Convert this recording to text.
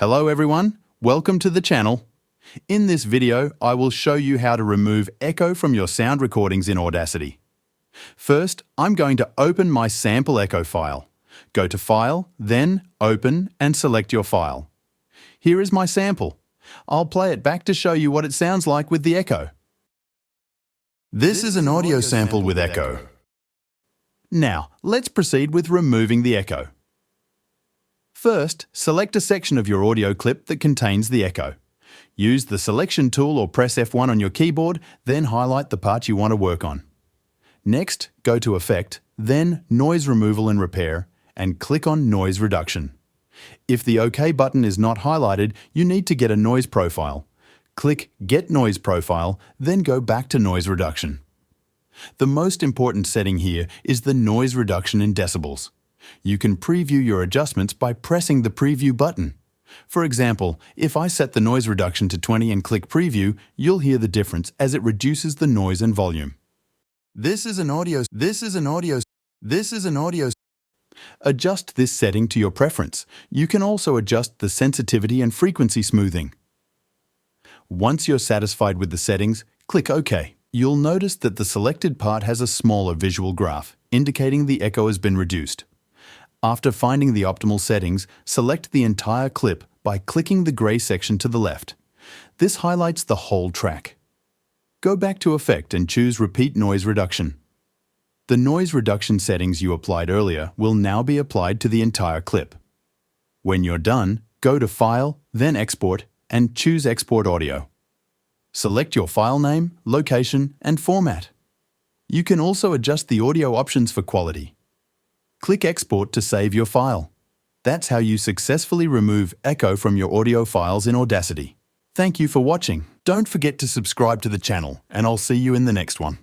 Hello everyone, welcome to the channel. In this video, I will show you how to remove echo from your sound recordings in Audacity. First, I'm going to open my sample echo file. Go to File, then Open and select your file. Here is my sample. I'll play it back to show you what it sounds like with the echo. This is an audio sample with echo. Now, let's proceed with removing the echo. First, select a section of your audio clip that contains the echo. Use the Selection tool or press F1 on your keyboard, then highlight the part you want to work on. Next, go to Effect, then Noise Removal and Repair, and click on Noise Reduction. If the OK button is not highlighted, you need to get a noise profile. Click Get Noise Profile, then go back to Noise Reduction. The most important setting here is the noise reduction in decibels. You can preview your adjustments by pressing the Preview button. For example, if I set the noise reduction to 20 and click Preview, you'll hear the difference as it reduces the noise and volume. This is an audio. Adjust this setting to your preference. You can also adjust the sensitivity and frequency smoothing. Once you're satisfied with the settings, click OK. You'll notice that the selected part has a smaller visual graph, indicating the echo has been reduced. After finding the optimal settings, select the entire clip by clicking the grey section to the left. This highlights the whole track. Go back to Effect and choose Repeat Noise Reduction. The noise reduction settings you applied earlier will now be applied to the entire clip. When you're done, go to File, then Export, and choose Export Audio. Select your file name, location, and format. You can also adjust the audio options for quality. Click Export to save your file. That's how you successfully remove echo from your audio files in Audacity. Thank you for watching. Don't forget to subscribe to the channel, and I'll see you in the next one.